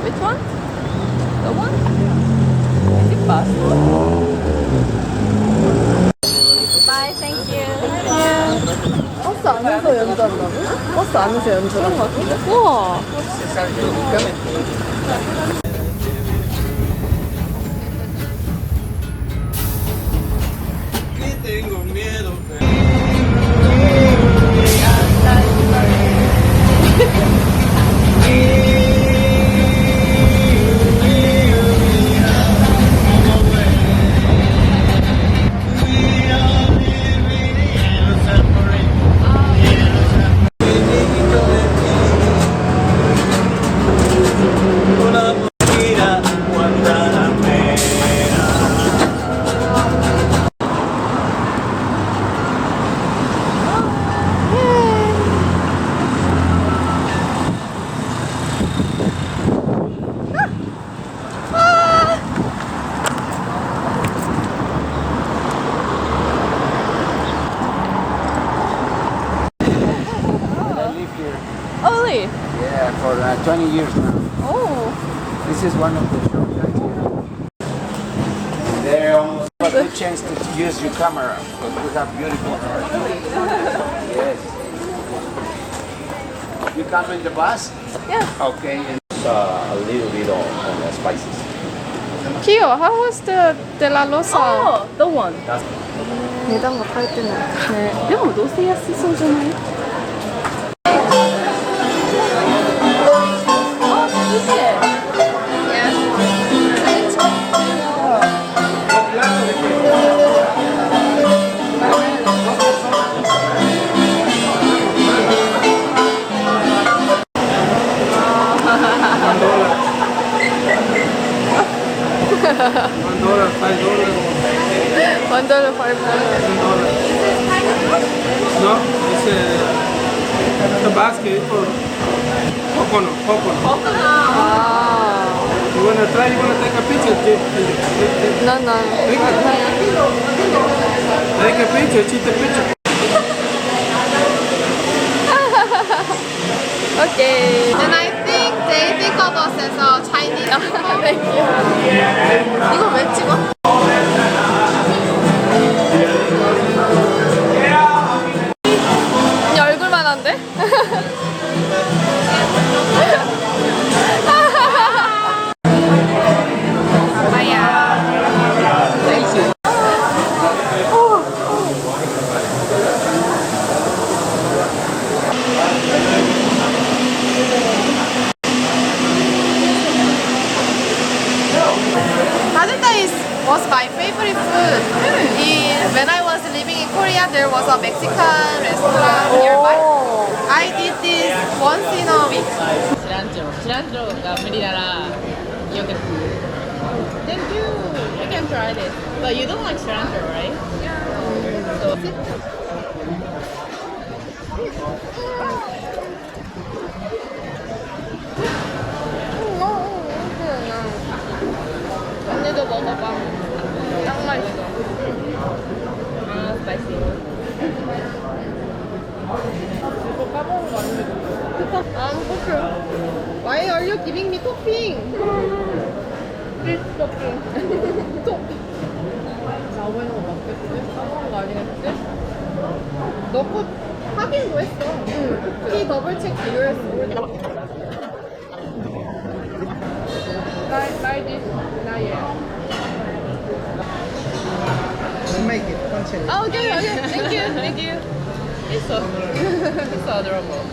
Which one? The one? Is it fast? Bye, thank you. 버스 안에서 연주한다고? 버스 안에서 연주한다고? 우와. I live here. Oh, really? Yeah, for 20 years now. Oh. This is one of the shops right here. They almost got the chance to use your camera because we have beautiful cars. Yes. You come in the bus? Yeah. Okay. And a little bit on the spices. Kyo, how was the De La Rosa? Oh, the one. 내장갑 할 때는 네. でもどうせ安そうじゃない? $1, $5. No, it's the basket for coconut. Ah. You wanna try? You wanna take a picture? No, no. Take a picture. Cheat the picture. Okay. And I think they think of us as a Chinese. Thank you. 이걸 왜 찍어? 이 얼굴만 한데? Was my favorite food. When I was living in Korea, there was a Mexican restaurant nearby. I did this once in a week. シラントロが無理ならよく Thank you. I can try this. But you don't like cilantro, right? So 언니도 먹어봐. 딱 맛있어. 아, 스파이시. 이거 까먹은 거 아니지? Why are you giving me topping? Please topping. topping. 나오는 거 맞겠지? 까먹은 거 아니겠지? 넣고 확인도 했어. 키 더블 체크 비교했어. Try this. Not yet. Make it. Punch it. Oh, okay, okay. Thank you, thank you. It's so, it's so adorable.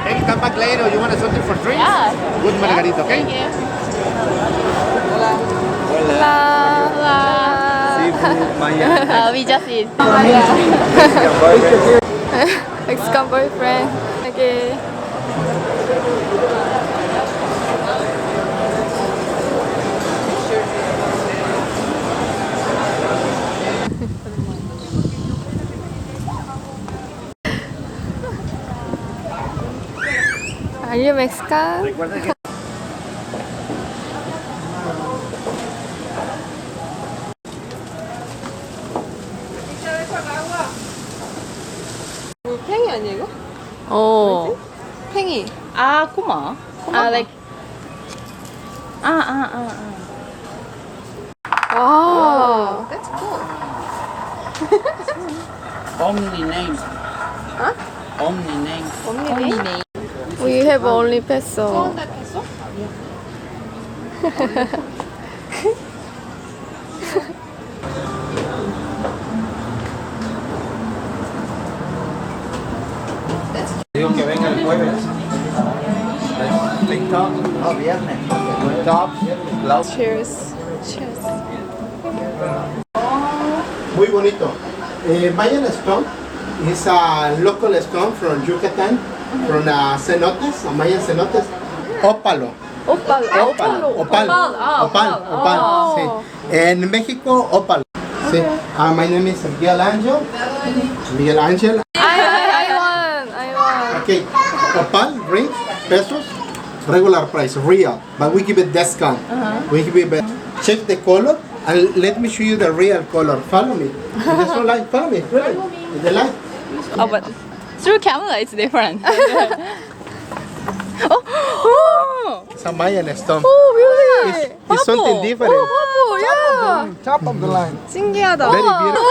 Hey, come back later. You want something for drinks? Yeah. Good margarita, okay? Thank you. Seafood, Maya. We just eat. Mexican boyfriend. Okay. Are you Mexican? Recuerda que 아니야 이거? 어. 팽이. 아, 코마. 아, like. 와. That's cool. Omni name. Huh? Omni name. 언니네. We have only peso. Digo que venga el jueves. TikTok. No, viernes. Top. Cloud. Cheers. Cheers. Muy bonito. Mayan stone is a local stone from Yucatan, from cenotes, Mayan cenotes. Ópalo. Opal. Opal. Opal. Sí. En México, ópalo. Sí. My name is Miguel Angel. Miguel Angel. I want. Okay. Opal ring, pesos, regular price, real. But we give it discount. We give it. Check the color. And let me show you the real color. Follow me. There's no light. Follow me. Really. In the light. Oh, but through camera it's different. It's a Mayan stone. Oh, really? It's something different. Oh, yeah. Top of the line. 신기하다. Very beautiful.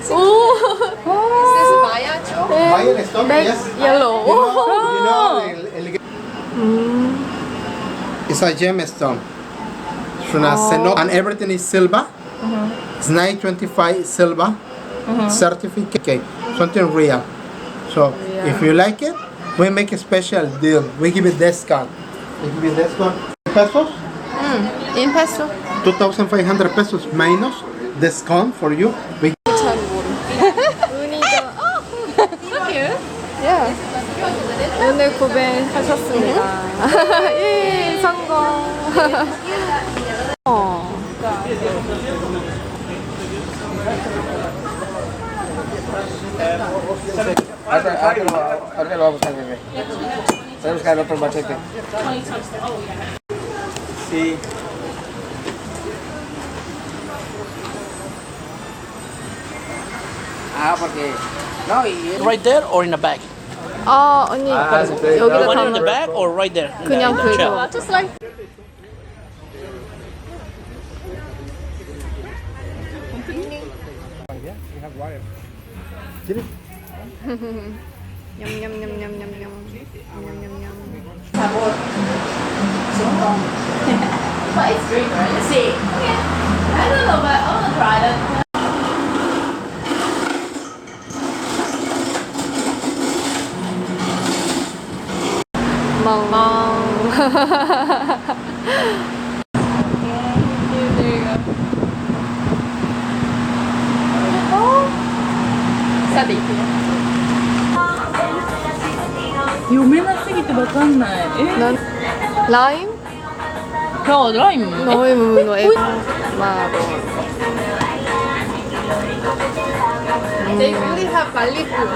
오. Is this Maya too? Mayan stone, yes. Yellow. It's a gemstone. From a cenote, and everything is silver. It's 925 silver certificate. Something real. So if you like it, we make a special deal. We give it discount. We give it discount. Pesos? In peso. 2,500 pesos minus discount for you. We 은이가. Yeah. 오늘 구매하셨습니다. 예, 성공. Ahorita lo vamos a buscar, bebé. Voy a buscar el otro machete. Sí. Porque. No, y. Right there or in the back? 아, 언니 여기다 One in the 담아. back or right there? in the- 그냥 in the chair? 그거. Just like. 냠냠냠냠냠냠. 냠냠냠. But it's green, right? Let's see. Okay. I don't know, but I want to try that. 멍멍. Sabi. 読めなすぎてわかんない。난 라임? 야, 라임. 너무 마로. They really have Bali food.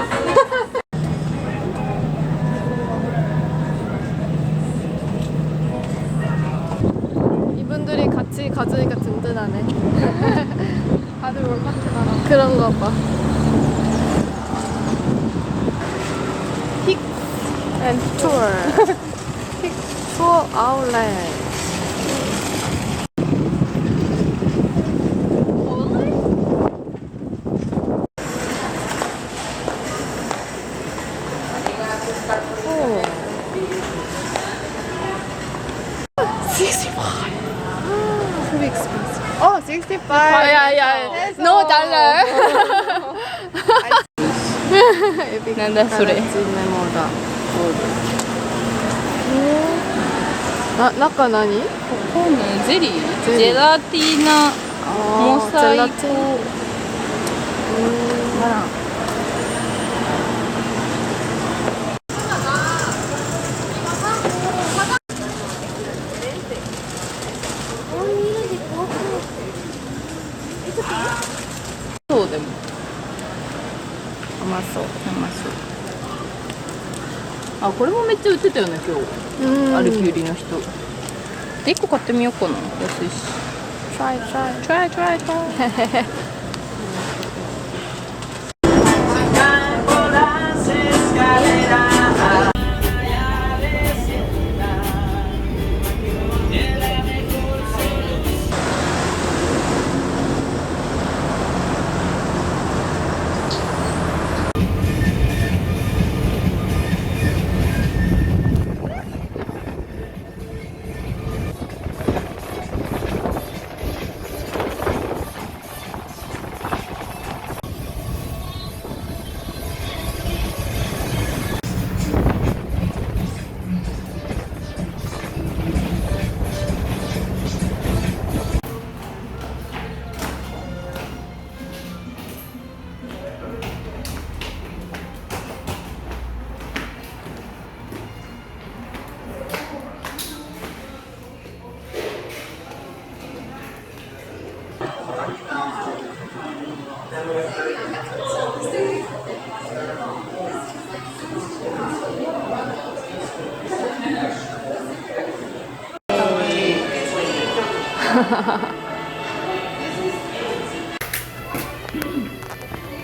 이분들이 같이 가져니까 든든하네. 다들 월마트나 그런가 봐. 픽 앤 투어. 픽 투어 아울렛. Pretty expensive. Oh, 65. Yeah. No dollar. 난다, 소리. 中何？コーンゼリージェラティーナモサイコバランそうでも甘そうあ、これもめっちゃ売ってたよね今日アルキューリの人1個買ってみようかな安いし Try. Try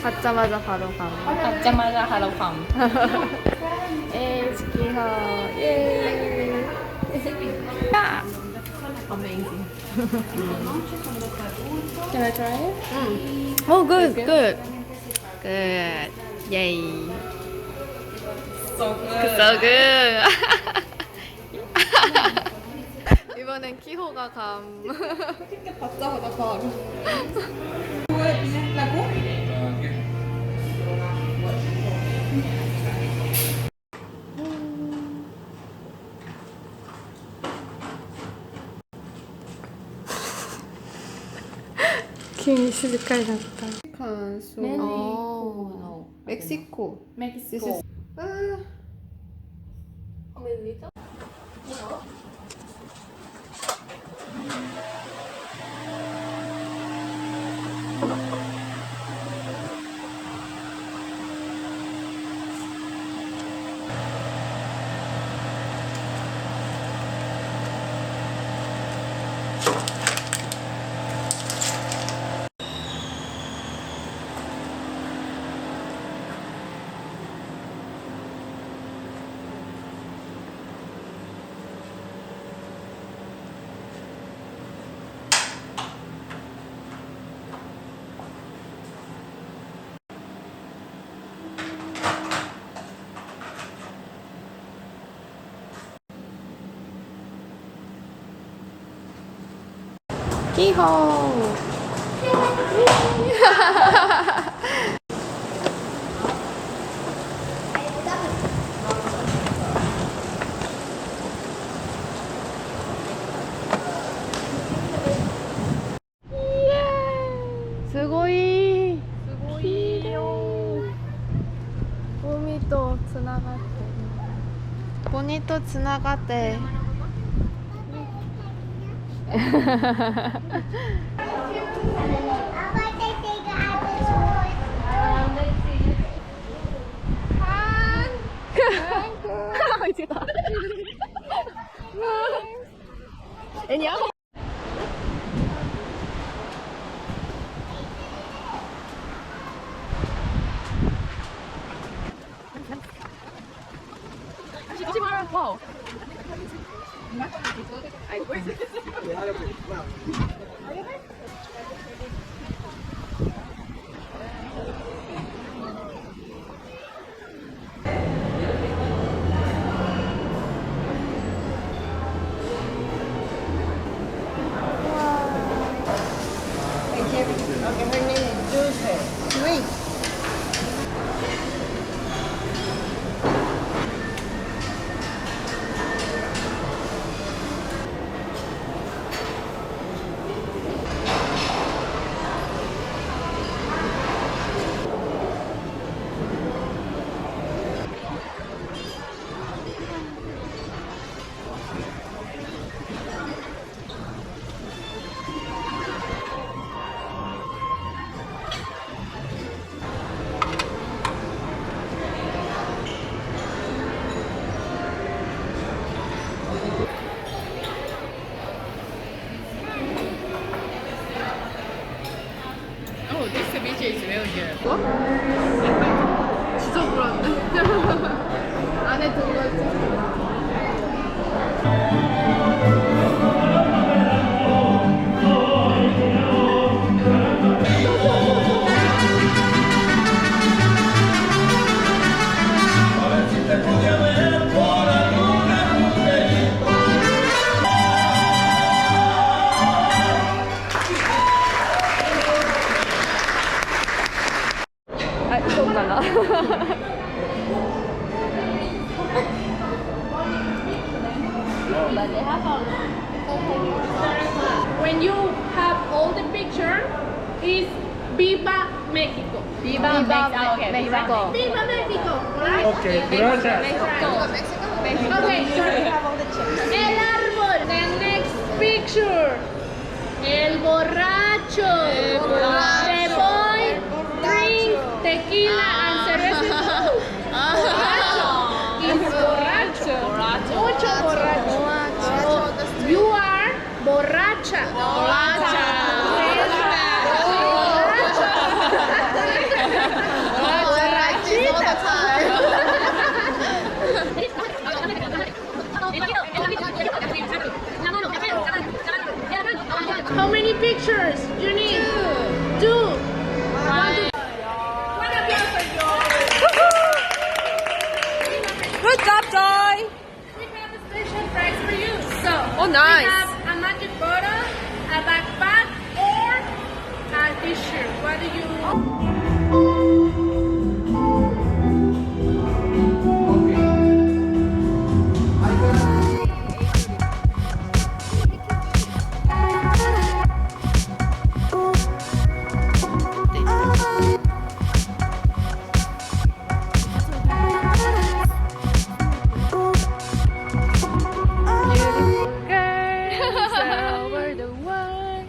받자마자 바로 감. 받자마자 하러 감. 에 스키허 예. Amazing. Can I try it? Oh, good, good, good. Yay. So good. So good. 이번엔 키호가 감. 받자마자 바로. 김이 시즈카이 났다. 멕시칸. No. 멕시코. Mexico. 키호. 스고이.海とつながってる。海とつながって。 Wow. Oh, this ceviche is really good. 진짜 불안해. 안에 들어가 있지. 아, 좀 달라. When you have all the picture, is Viva Mexico. Viva Mexico. Okay, Mexico. Viva Mexico, right? Okay, gracias. Okay, el árbol. The next picture. El borracho. The boy drink tequila and cerveza. Borracho. Is borracho. Mucho borracho. You are borracho. Matcha. How many pictures you need? Two. One applause for Joy. Good job, Joy. We have a special prize for you. So, Oh, nice. we have a magic bottle, a backpack, or a t-shirt. What do you? Beautiful girls over the one.